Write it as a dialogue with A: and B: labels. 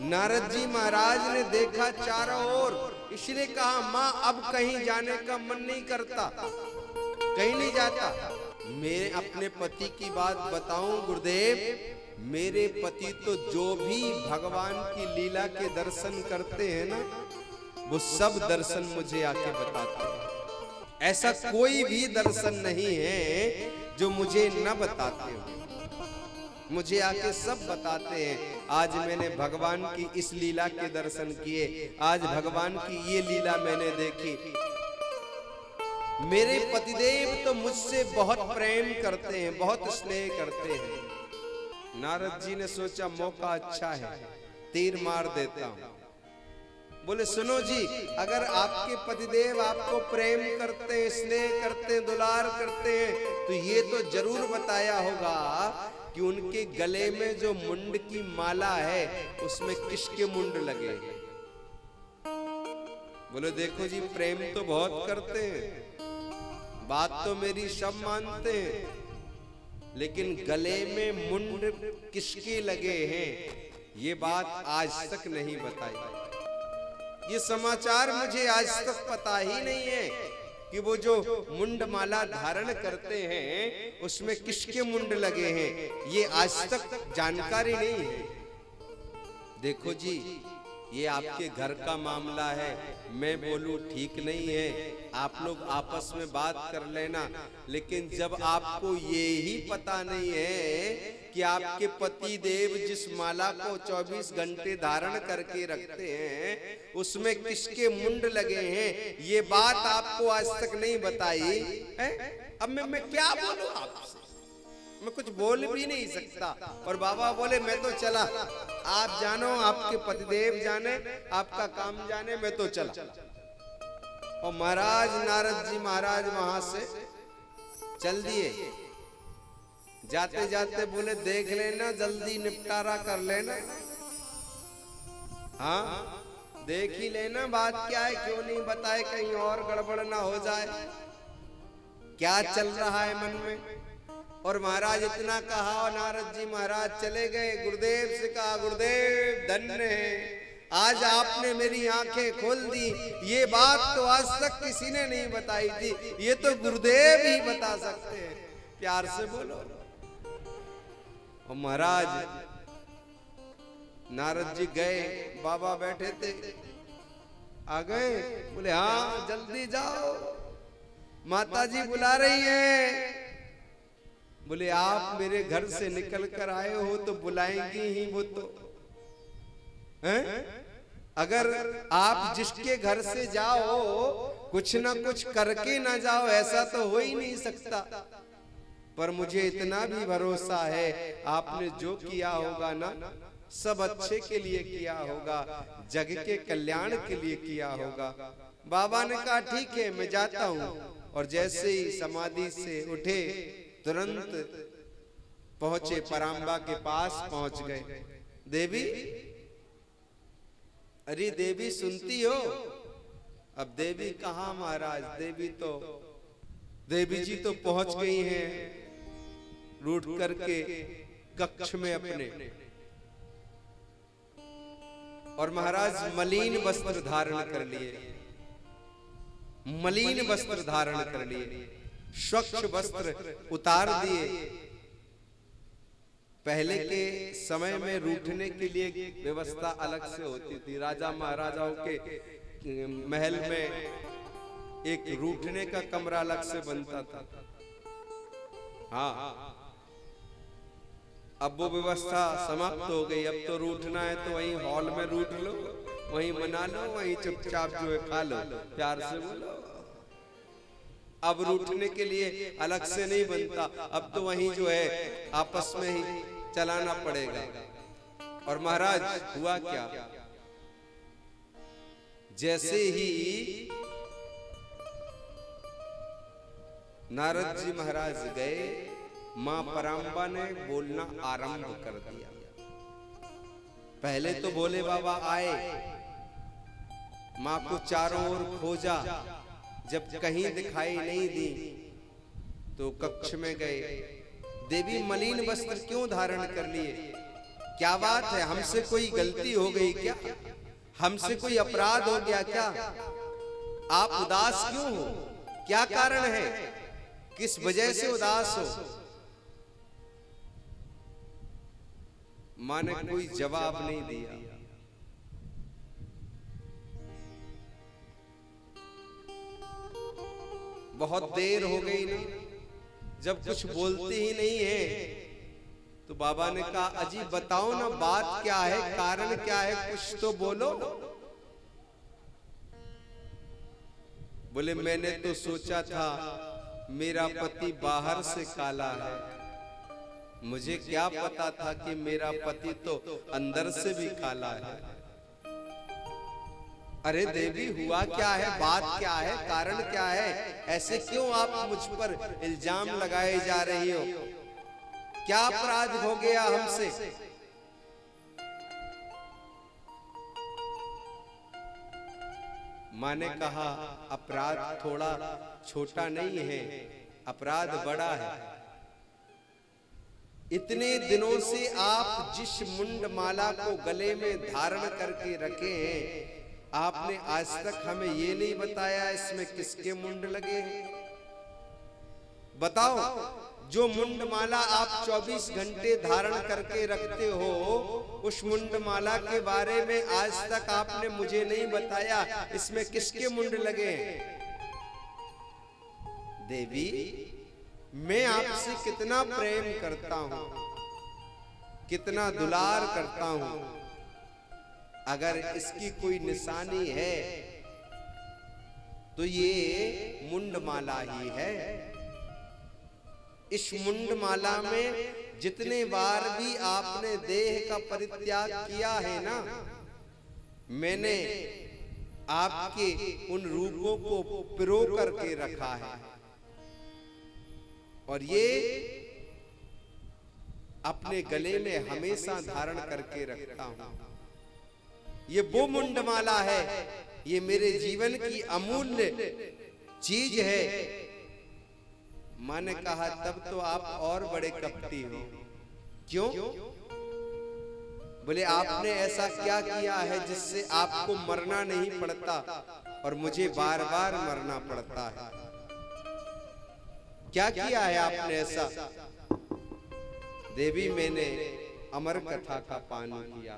A: नारद जी महाराज ने देखा चारों ओर, इसलिए कहा माँ अब कहीं जाने का मन नहीं करता, कहीं नहीं जाता। मैं अपने पति की बात बताऊं गुरुदेव, मेरे पति तो जो भी भगवान की लीला के दर्शन करते हैं ना, वो सब दर्शन मुझे आके बताते हैं। ऐसा कोई भी दर्शन नहीं है जो मुझे न बताते हो, मुझे आके सब बताते हैं। आज मैंने भगवान की इस लीला के दर्शन किए, आज भगवान की ये लीला मैंने देखी। मेरे पतिदेव तो मुझसे बहुत प्रेम करते हैं, बहुत स्नेह करते हैं। नारद जी ने सोचा मौका अच्छा है, तीर मार देता हूं। बोले सुनो जी, अगर आपके पतिदेव आपको प्रेम करते हैं, स्नेह करते हैं, दुलार करते हैं, तो ये तो जरूर बताया होगा कि उनके गले में जो मुंड की माला है उसमें किसके मुंड लगे। बोले देखो जी, प्रेम तो बहुत करते हैं, बात तो मेरी सब मानते हैं, लेकिन गले में मुंड किसके लगे हैं ये बात आज तक नहीं बताई। ये समाचार मुझे आज तक पता ही नहीं है कि वो जो मुंड माला धारण करते हैं उसमें किसके मुंड लगे हैं, ये आज तक जानकारी नहीं है। देखो जी, ये आपके घर का मामला है, मैं बोलूं ठीक नहीं है, आप लोग आपस में बात कर लेना, लेकिन जब आपको ये ही पता नहीं है कि आपके पति देव जिस माला को 24 घंटे धारण करके रखते हैं उसमें किसके मुंड लगे हैं, ये बात आपको आज तक नहीं बताई है। अब मैं क्या बोलूं आपसे, मैं कुछ बोल भी नहीं सकता। और बाबा बोले मैं तो चला, आप जानो, आपके पतिदेव जाने, आपका काम जाने, मैं तो चला। और महाराज नारद जी महाराज वहां से चल दिए। जाते जाते बोले देख लेना, जल्दी निपटारा कर लेना, हाँ देख ही लेना बात क्या है, क्यों नहीं बताए, कहीं और गड़बड़ ना हो जाए, क्या चल रहा है मन में। और महाराज इतना कहा और नारद जी महाराज चले गए। गुरुदेव से कहा गुरुदेव धन्य है, आज आपने मेरी आंखें खोल दी, ये बात तो आज तक किसी ने नहीं बताई थी, ये तो गुरुदेव ही बता सकते हैं, प्यार से बोलो। और महाराज नारद जी गए, बाबा बैठे थे, आ गए, बोले हाँ जल्दी जाओ, माता जी बुला रही हैं। बोले आप मेरे घर से निकल कर आए हो तो बुलाएंगी ही वो तो हैं? अगर आप जिसके घर से जाओ कुछ ना कुछ करके ना जाओ, ऐसा तो हो ही नहीं सकता। पर मुझे इतना भी भरोसा है आपने जो किया होगा ना सब अच्छे के लिए किया होगा, जग के कल्याण के लिए किया होगा। बाबा ने कहा ठीक है मैं जाता हूँ। और जैसे ही समाधि से उठे तुरंत पहुंचे, पराम्बा के पास पहुंच गए। देवी, अरे देवी सुनती हो? अब देवी कहाँ महाराज, देवी जी तो पहुंच गई हैं रूठ करके कक्ष में अपने। और महाराज मलिन वस्त्र धारण कर लिए, मलिन वस्त्र धारण कर लिए, स्वच्छ वस्त्र उतार दिए। पहले के समय में रूठने के लिए व्यवस्था अलग से होती थी, राजा महाराजाओं के महल में एक रूठने का कमरा अलग से बनता था। हाँ, अब वो व्यवस्था समाप्त हो गई। अब तो रूठना है तो वहीं हॉल में रूठ लो, वहीं मना लो, वहीं चुपचाप जो है खा लो, प्यार से बोलो। अब रूठने के लिए अलग से नहीं बनता, अब तो वहीं जो है आपस में ही चलाना पड़ेगा। और महाराज हुआ क्या, जैसे ही नारद जी महाराज गए, मां पराम्बा ने बोलना आरंभ कर दिया। पहले तो भोले बाबा आए, मां को चारों ओर खोजा, जब कहीं दिखाई नहीं दी तो कक्ष में गए। देवी मलिन वस्त्र क्यों धारण कर लिए? क्या बात है, हमसे कोई गलती हो गई क्या, हमसे कोई अपराध हो गया क्या, आप उदास क्यों हो, क्या कारण है, किस वजह से उदास हो। माँ ने कोई जवाब नहीं दिया। बहुत देर हो गई ना, जब कुछ बोलते ही नहीं है तो बाबा ने कहा, अजी बताओ ना बात क्या है, कारण क्या है, कुछ तो बोलो। बोले मैंने तो सोचा था मेरा पति बाहर से काला है, मुझे क्या पता था कि मेरा पति तो अंदर से भी काला है। अरे देवी हुआ क्या है, बात क्या है, कारण क्या है, ऐसे क्यों आप मुझ पर इल्जाम लगाए जा रही हो, क्या अपराध हो गया हमसे। माँ ने कहा, अपराध थोड़ा छोटा नहीं है, अपराध बड़ा है। इतने दिनों से आप जिस मुंडमाला को गले में धारण करके रखे हैं, आपने आज तक हमें ये नहीं बताया इसमें किसके मुंड लगे हैं। बताओ, जो मुंडमाला आप 24 घंटे धारण करके रखते हो, उस मुंडमाला के बारे में आज तक आपने मुझे नहीं बताया, इसमें किसके मुंड लगे हैं। देवी, मैं आपसे कितना प्रेम करता हूं, कितना दुलार करता हूं, अगर इसकी कोई निशानी है तो ये मुंडमाला ही है। इस मुंडमाला में जितने बार भी आपने देह का परित्याग किया है ना, मैंने आपके उन रूपों को पिरो करके रखा है, और ये अपने गले में हमेशा धारण करके रखता हूं। ये वो मुंडमाला है, ये मेरे जीवन की अमूल्य चीज है। माँ ने कहा, तब तो आप और बड़े कपटी हो। क्यों? बोले आपने ऐसा क्या किया है जिससे आपको मरना नहीं पड़ता और मुझे बार बार मरना पड़ता है। क्या किया है आपने ऐसा? देवी, मैंने अमर कथा का पान किया।